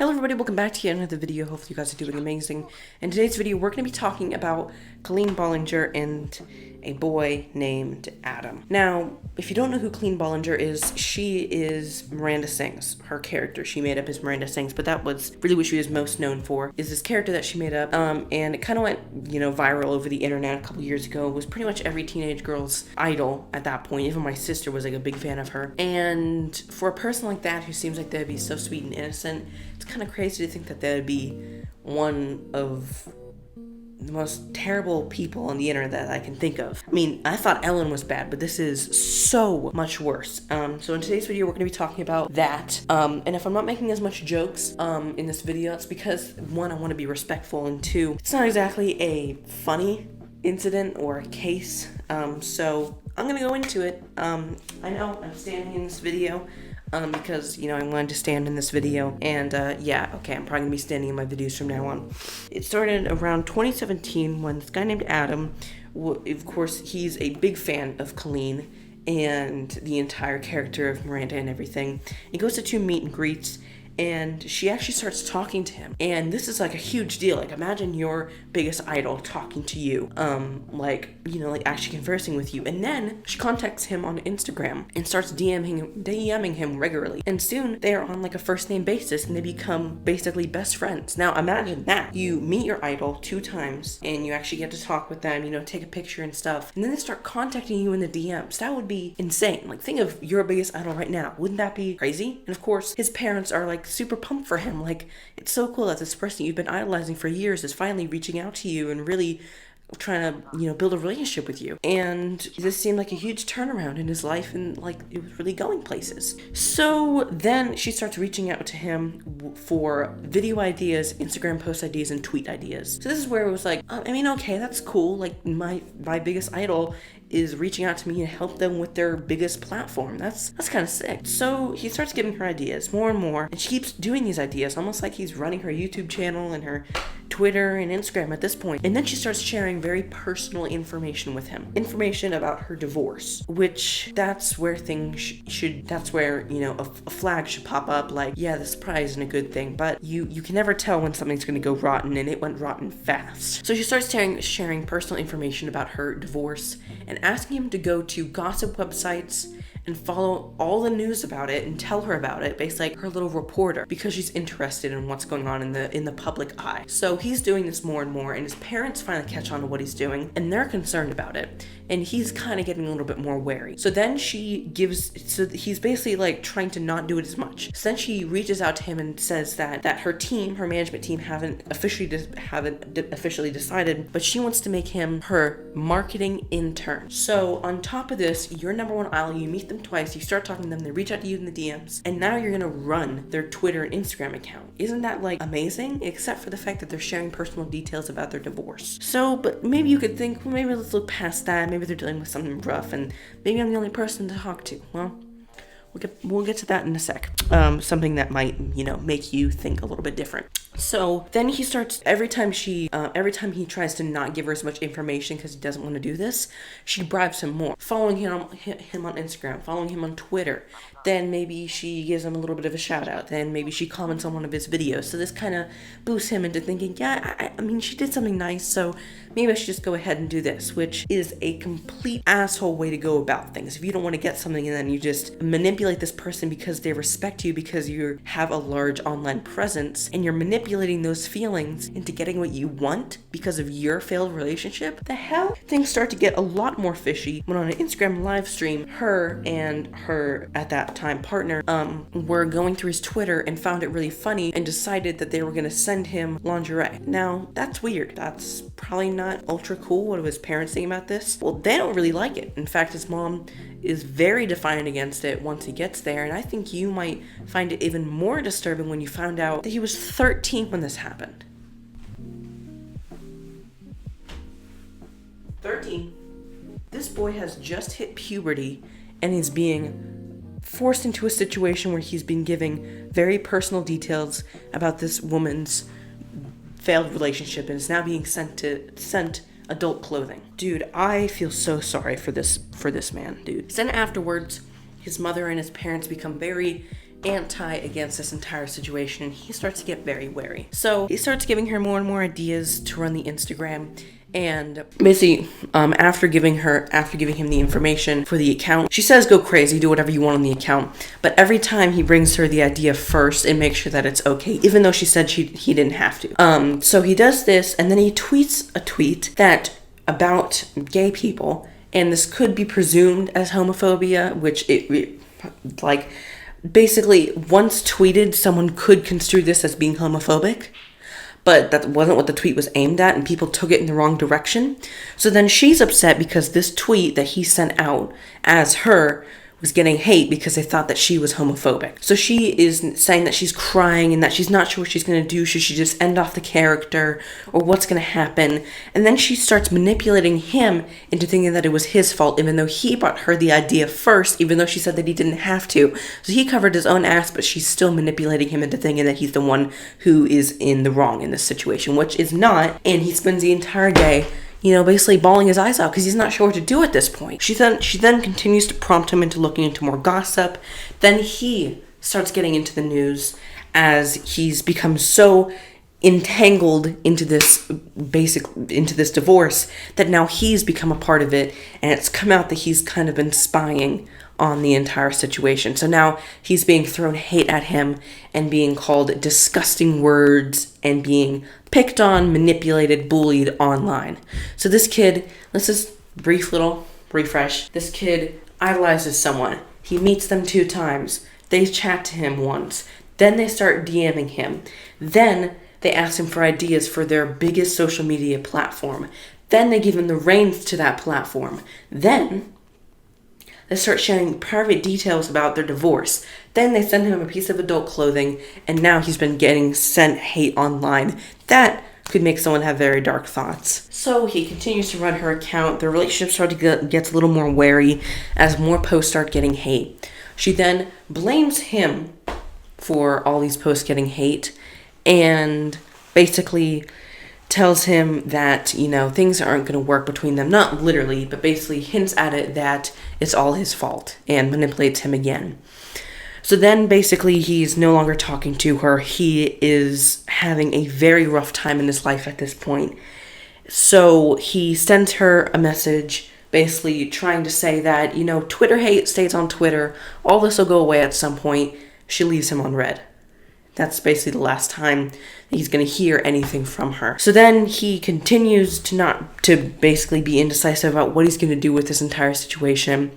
Hello everybody, welcome back to yet another video. Hopefully you guys are doing amazing. In today's video, we're going to be talking about Colleen Ballinger and a boy named Adam. Now, if you don't know who Colleen Ballinger is, she is Miranda Sings. Her character she made up is Miranda Sings, but that was really what she was most known for, is this character that she made up, and it kind of went, viral over the internet a couple years ago. It was pretty much every teenage girl's idol at that point. Even my sister was like a big fan of her. And for a person like that who seems like they'd be so sweet and innocent, it's kind of crazy to think that they would be one of the most terrible people on the internet that I can think of. I mean, I thought Ellen was bad, but this is so much worse. So in today's video, we're going to be talking about that. And if I'm not making as much jokes in this video, it's because, one, I want to be respectful, and two, it's not exactly a funny incident or a case. So I'm going to go into it. I know I'm standing in this video because, I wanted to stand in this video, and I'm probably gonna be standing in my videos from now on. It started around 2017 when this guy named Adam, of course, he's a big fan of Colleen and the entire character of Miranda and everything. He goes to 2 meet and greets, and she actually starts talking to him. And this is like a huge deal. Like, imagine your biggest idol talking to you, actually conversing with you. And then she contacts him on Instagram and starts DMing him regularly. And soon they are on like a first name basis and they become basically best friends. Now imagine that. You meet your idol 2 times and you actually get to talk with them, take a picture and stuff. And then they start contacting you in the DMs. That would be insane. Like, think of your biggest idol right now. Wouldn't that be crazy? And of course, his parents are like super pumped for him. Like, it's so cool that this person you've been idolizing for years is finally reaching out to you and really trying to, build a relationship with you. And this seemed like a huge turnaround in his life, and like it was really going places. So then she starts reaching out to him for video ideas, Instagram post ideas, and tweet ideas. So this is where it was like, okay, that's cool. Like, my biggest idol is reaching out to me to help them with their biggest platform. That's kind of sick. So he starts giving her ideas more and more, and she keeps doing these ideas, almost like he's running her YouTube channel and her Twitter and Instagram at this point. And then she starts sharing very personal information with him. Information about her divorce, which that's where things that's where, a flag should pop up, like, yeah, this probably isn't a good thing, but you can never tell when something's gonna go rotten, and it went rotten fast. So she starts sharing personal information about her divorce and asking him to go to gossip websites and follow all the news about it and tell her about it, basically like her little reporter, because she's interested in what's going on in the public eye. So he's doing this more and more, and his parents finally catch on to what he's doing, and they're concerned about it, and he's kind of getting a little bit more wary. So then he's basically like trying to not do it as much. So then she reaches out to him and says that her management team haven't officially decided, but she wants to make him her marketing intern. So on top of this, your number one idol, you meet them twice, you start talking to them, they reach out to you in the DMs, and now you're gonna run their Twitter and Instagram account. Isn't that like amazing? Except for the fact that they're sharing personal details about their divorce. So, but maybe you could think, well, maybe let's look past that. Maybe they're dealing with something rough, and maybe I'm the only person to talk to. Well, we'll get to that in a sec. Something that might, make you think a little bit different. So then he starts, every time he tries to not give her as much information because he doesn't want to do this, she bribes him more. Following him on Instagram, following him on Twitter. Then maybe she gives him a little bit of a shout out. Then maybe she comments on one of his videos. So this kind of boosts him into thinking, yeah, she did something nice, so maybe I should just go ahead and do this, which is a complete asshole way to go about things. If you don't want to get something and then you just manipulate this person because they respect you because you have a large online presence, and you're manipulating those feelings into getting what you want because of your failed relationship, the hell? Things start to get a lot more fishy when on an Instagram live stream, her and her, at that time, partner, were going through his Twitter and found it really funny and decided that they were going to send him lingerie. Now, that's weird. That's probably not ultra cool. What do his parents think about this? Well, they don't really like it. In fact, his mom is very defiant against it once he gets there, and I think you might find it even more disturbing when you found out that he was 13 when this happened. 13. This boy has just hit puberty and is being forced into a situation where he's been giving very personal details about this woman's failed relationship and is now being sent adult clothing. Dude, I feel so sorry for this man, dude. Then afterwards, his mother and his parents become very anti against this entire situation, and he starts to get very wary. So he starts giving her more and more ideas to run the Instagram. And basically, after giving him the information for the account, she says, go crazy, do whatever you want on the account. But every time he brings her the idea first and makes sure that it's okay, even though she said he didn't have to. So he does this, and then he tweets a tweet that about gay people, and this could be presumed as homophobia, which basically, once tweeted, someone could construe this as being homophobic. But that wasn't what the tweet was aimed at, and people took it in the wrong direction. So then she's upset because this tweet that he sent out as her was getting hate because they thought that she was homophobic. So she is saying that she's crying and that she's not sure what she's going to do. Should she just end off the character, or what's going to happen? And then she starts manipulating him into thinking that it was his fault, even though he brought her the idea first, even though she said that he didn't have to. So he covered his own ass, but she's still manipulating him into thinking that he's the one who is in the wrong in this situation, which is not. And he spends the entire day basically bawling his eyes out because he's not sure what to do at this point. She then continues to prompt him into looking into more gossip. Then he starts getting into the news as he's become so entangled into this divorce that now he's become a part of it, and it's come out that he's kind of been spying on the entire situation. So now he's being thrown hate at him and being called disgusting words and being picked on, manipulated, bullied online. So this kid, let's just brief little refresh. This kid idolizes someone. He meets them 2 times. They chat to him once. Then they start DMing him. Then they ask him for ideas for their biggest social media platform. Then they give him the reins to that platform. Then they start sharing private details about their divorce. Then they send him a piece of adult clothing, and now he's been getting sent hate online. That could make someone have very dark thoughts. So he continues to run her account. Their relationship gets a little more wary as more posts start getting hate. She then blames him for all these posts getting hate and basically tells him that, things aren't going to work between them. Not literally, but basically hints at it that it's all his fault and manipulates him again. So then basically he's no longer talking to her. He is having a very rough time in his life at this point. So he sends her a message basically trying to say that, Twitter hate stays on Twitter. All this will go away at some point. She leaves him on red. That's basically the last time that he's going to hear anything from her. So then he continues to basically be indecisive about what he's going to do with this entire situation.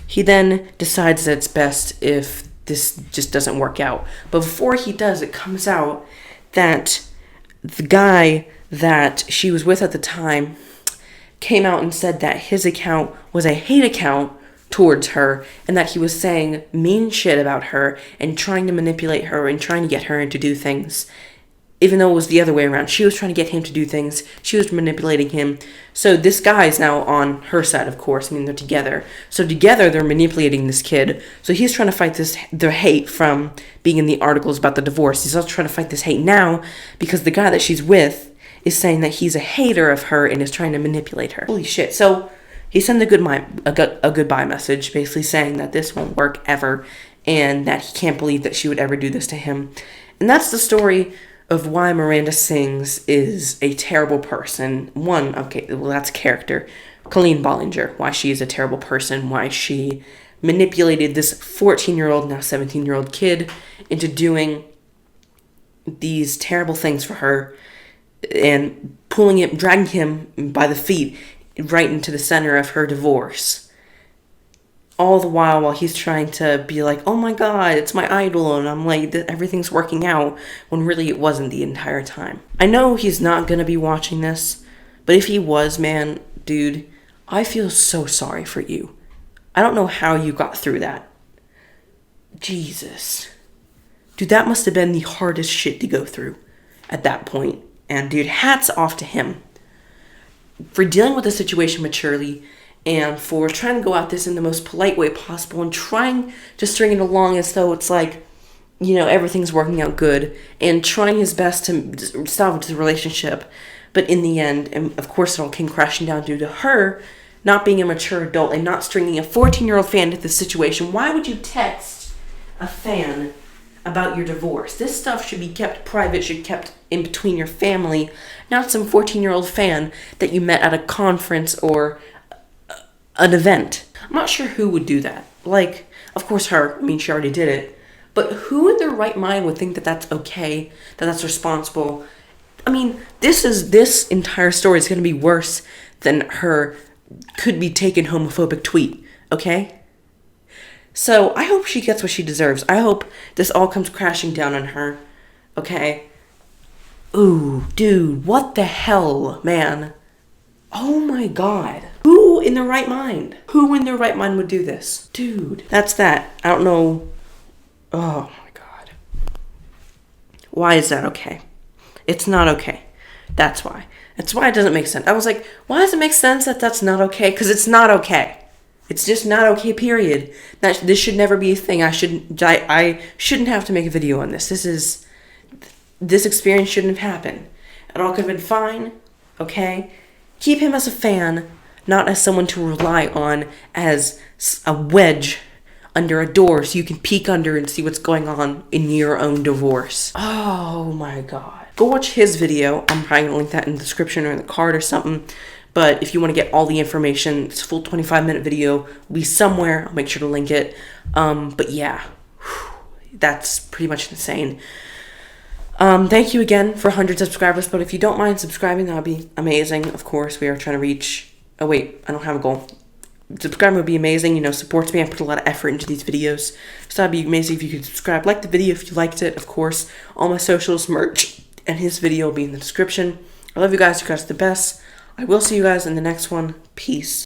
He then decides that it's best if this just doesn't work out. But before he does, it comes out that the guy that she was with at the time came out and said that his account was a hate account towards her, and that he was saying mean shit about her and trying to manipulate her and trying to get her to do things, even though it was the other way around. She was trying to get him to do things. She was manipulating him. So this guy's now on her side, of course. They're together. So together, they're manipulating this kid. So he's trying to fight their hate from being in the articles about the divorce. He's also trying to fight this hate now because the guy that she's with is saying that he's a hater of her and is trying to manipulate her. Holy shit. So he sent a goodbye message, basically saying that this won't work ever and that he can't believe that she would ever do this to him. And that's the story of why Miranda Sings is a terrible person. That's character. Colleen Ballinger, why she is a terrible person, why she manipulated this 14-year-old, now 17-year-old kid into doing these terrible things for her and dragging him by the feet right into the center of her divorce. All the while he's trying to be like, oh my god, it's my idol, and I'm like, everything's working out, when really it wasn't the entire time. I know he's not gonna be watching this, but if he was, man, dude, I feel so sorry for you. I don't know how you got through that. Jesus. Dude, that must have been the hardest shit to go through at that point. And dude, hats off to him for dealing with the situation maturely and for trying to go at this in the most polite way possible and trying to string it along as though it's like, everything's working out good and trying his best to salvage the relationship. But in the end, and of course it all came crashing down due to her not being a mature adult and not stringing a 14-year-old fan into this situation. Why would you text a fan about your divorce. This stuff should be kept private, should be kept in between your family, not some 14-year-old fan that you met at a conference or an event. I'm not sure who would do that. Like, of course her, I mean, she already did it. But who in their right mind would think that that's okay, that that's responsible? I mean, this entire story is going to be worse than her could be taken homophobic tweet, okay? So I hope she gets what she deserves. I hope this all comes crashing down on her, okay? Ooh, dude, what the hell, man? Oh my god. Who in their right mind? Who in their right mind would do this? Dude, that's that. I don't know. Oh my god. Why is that okay? It's not okay. That's why. That's why it doesn't make sense. I was like, why does it make sense that that's not okay? Because it's not okay. It's just not okay, period. This should never be a thing. I shouldn't have to make a video on this. This experience shouldn't have happened. It all could have been fine, okay? Keep him as a fan, not as someone to rely on as a wedge under a door so you can peek under and see what's going on in your own divorce. Oh my god. Go watch his video. I'm probably gonna link that in the description or in the card or something. But if you want to get all the information, it's a full 25-minute video. Will be somewhere. I'll make sure to link it. But yeah, that's pretty much insane. Thank you again for 100 subscribers. But if you don't mind subscribing, that would be amazing. Of course, we are trying to reach... Oh, wait. I don't have a goal. Subscribing would be amazing. You know, supports me. I put a lot of effort into these videos. So that'd be amazing if you could subscribe. Like the video if you liked it, of course. All my socials, merch, and his video will be in the description. I love you guys. You guys are the best. I will see you guys in the next one. Peace.